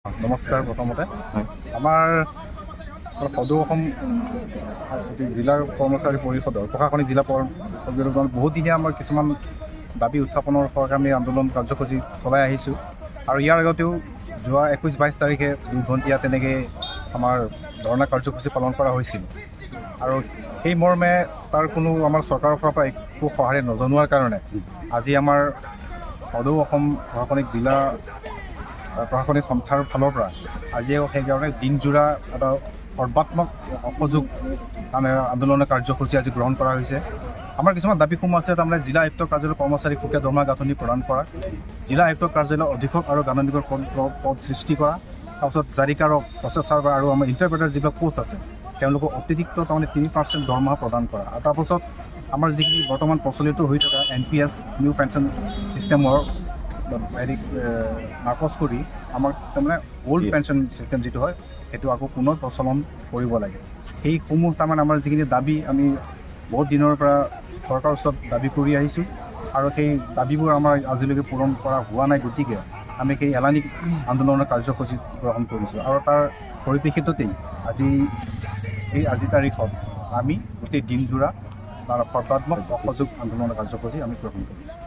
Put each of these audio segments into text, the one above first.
নমস্কাৰ। প্ৰথমতে আমাৰ সদৌ অসম জিলাৰ কৰ্মচাৰী পৰিষদৰ প্ৰশাসনিক জিলা বহুত দিনীয়া আমাৰ কিছুমান দাবী উত্থাপনৰ সৰকাৰে আমি আন্দোলন কাৰ্যসূচী চলাই আহিছোঁ আৰু ইয়াৰ আগতেও যোৱা 21-22 তাৰিখে 2 ঘণ্টীয়া তেনেকৈ আমাৰ ধৰ্ণা কাৰ্যসূচী পালন কৰা হৈছিল আৰু সেই মৰ্মে তাৰ কোনো আমাৰ চৰকাৰৰ ফালৰ পৰা একো সঁহাৰি নজনোৱাৰ কাৰণে আজি আমাৰ সদৌ অসম প্ৰশাসনিক জিলা প্ৰশাসনিক সন্থাৰ ফালৰ পৰা আজিও সেইকাৰণে দিনজোৰা এটা সৰ্বাত্মক অসহযোগ আন্দোলনৰ কাৰ্যসূচী আজি গ্ৰহণ কৰা হৈছে। আমাৰ কিছুমান দাবীসমূহ আছে, তাৰমানে জিলা আয়ুক্ত কাৰ্যালয়ৰ কৰ্মচাৰীক সুকীয়া দৰমহা গাঁথনি প্ৰদান কৰা, জিলা আয়ুক্ত কাৰ্যালয়ৰ অধীক্ষক আৰু গাণনিকৰ পদ সৃষ্টি কৰা, তাৰপিছত জাৰিকাৰক প্ৰচেছাৰ আৰু আমাৰ ইণ্টাৰপ্ৰেটাৰ যিবিলাক পোষ্ট আছে তেওঁলোকক অতিৰিক্ত তাৰমানে 3% দৰমহা প্ৰদান কৰা আৰু তাৰপাছত আমাৰ যিখিনি বৰ্তমান প্ৰচলিত হৈ থকা NPS নিউ পেঞ্চন ছিষ্টেমৰ হেৰি নাকচ কৰি আমাক তাৰমানে অল্ড পেঞ্চন ছিষ্টেম যিটো হয় সেইটো আকৌ পুনৰ প্ৰচলন কৰিব লাগে। সেইসমূহ তাৰমানে আমাৰ যিখিনি দাবী আমি বহুত দিনৰ পৰা চৰকাৰৰ ওচৰত দাবী কৰি আহিছোঁ আৰু সেই দাবীবোৰ আমাৰ আজিলৈকে পূৰণ কৰা হোৱা নাই। গতিকে আমি সেই এলানি আন্দোলনৰ কাৰ্যসূচী গ্ৰহণ কৰিছোঁ আৰু তাৰ পৰিপ্ৰেক্ষিততেই আজিৰ তাৰিখত আমি গোটেই দিনজোৰা তাৰ সৰ্বাত্মক অসহযোগ আন্দোলনৰ কাৰ্যসূচী আমি গ্ৰহণ কৰিছোঁ।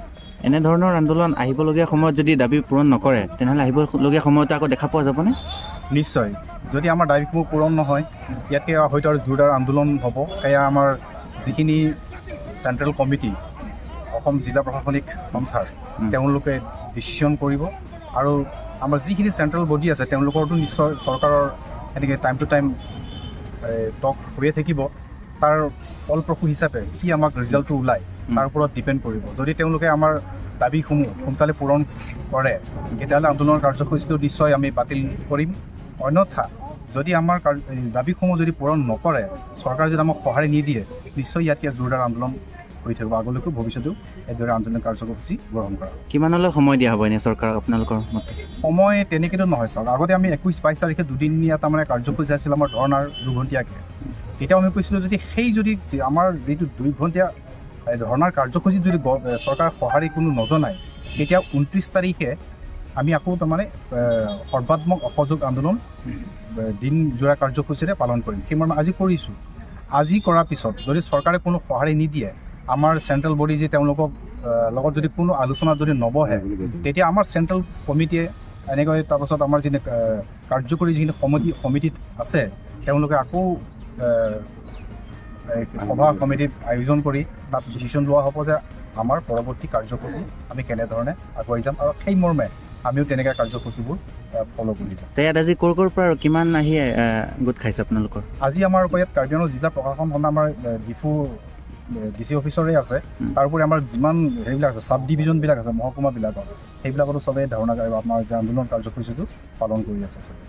এনেধৰণৰ আন্দোলন আহিবলগীয়া সময়ত যদি দাবী পূৰণ নকৰে তেনেহ'লে আহিবলগীয়া সময়তো আকৌ দেখা পোৱা যাবনে? নিশ্চয়, যদি আমাৰ দাবীসমূহ পূৰণ নহয় ইয়াতকৈ হয়তো আৰু জোৰদাৰ আন্দোলন হ'ব। সেয়া আমাৰ যিখিনি চেণ্ট্ৰেল কমিটি অসম জিলা প্ৰশাসনিক সন্থাৰ তেওঁলোকে ডিচিশ্যন কৰিব আৰু আমাৰ যিখিনি চেণ্ট্ৰেল বডি আছে তেওঁলোকৰতো নিশ্চয় চৰকাৰৰ এনেকৈ টাইম টু টাইম টক হৈয়ে থাকিব। তাৰ ফলপ্ৰসূ হিচাপে কি আমাক ৰিজাল্টটো ওলায় তাৰ ওপৰত ডিপেণ্ড কৰিব। যদি তেওঁলোকে আমাৰ দাবীসমূহ সোনকালে পূৰণ কৰে তেতিয়াহ'লে আন্দোলনৰ কাৰ্যসূচীটো নিশ্চয় আমি বাতিল কৰিম। অন্যথা যদি আমাৰ দাবীসমূহ যদি পূৰণ নকৰে, চৰকাৰে যদি আমাক সঁহাৰি নিদিয়ে, নিশ্চয় ইয়াতকৈ জোৰদাৰ আন্দোলন হৈ থাকিব। আগলৈকো ভৱিষ্যতেও এইদৰে আন্দোলন কাৰ্যসূচী গ্ৰহণ কৰা। কিমানলৈ সময় দিয়া হ'ব এনেই চৰকাৰক আপোনালোকৰ মতে? সময় তেনেকৈতো নহয় চাওক, আগতে আমি 21-22 তাৰিখে দুদিনীয়া তাৰমানে কাৰ্যসূচী আছিল আমাৰ ধৰ্ণাৰ 2 ঘণ্টীয়াকৈ। তেতিয়াও আমি কৈছিলোঁ যদি আমাৰ যিটো 2 ঘণ্টীয়া ধৰ্ণাৰ কাৰ্যসূচীত যদি চৰকাৰে সঁহাৰি কোনো নজনায় তেতিয়া 29 তাৰিখে আমি আকৌ তাৰমানে সৰ্বাত্মক অসহযোগ আন্দোলন দিনজোৰা কাৰ্যসূচীৰে পালন কৰিম। সেই মৰ্মে আজি কৰিছোঁ। আজি কৰাৰ পিছত যদি চৰকাৰে কোনো সঁহাৰি নিদিয়ে, আমাৰ চেণ্ট্ৰেল বডি যি তেওঁলোকক লগত যদি কোনো আলোচনাত যদি নবহে, তেতিয়া আমাৰ চেণ্ট্ৰেল কমিটিয়ে এনেকৈ তাৰপাছত আমাৰ যিখিনি কাৰ্যকৰী যিখিনি সমিতিত আছে তেওঁলোকে আকৌ সভা সমিতিত আয়োজন কৰি তাত ডিচিশ্যন লোৱা হ'ব যে আমাৰ পৰৱৰ্তী কাৰ্যসূচী আমি কেনেধৰণে আগুৱাই যাম আৰু সেই মৰ্মে আমিও তেনেকৈ কাৰ্যসূচীবোৰ ফ'ল' কৰি যাম। ইয়াত আজি ক'ৰ পৰা আৰু কিমান আহি গোট খাইছে আপোনালোকৰ? আজি আমাৰ ইয়াত কাৰ্বি আংলং জিলা প্ৰশাসন খণ্ড আমাৰ ডিফু DC অফিচৰে আছে। তাৰোপৰি আমাৰ যিমান হেৰিবিলাক আছে চাব ডিভিজনবিলাক আছে মহকুমাবিলাকত সেইবিলাকতো চবেই ধৰ্ণা আমাৰ যে আন্দোলন কাৰ্যসূচীটো পালন কৰি আছে চবেই।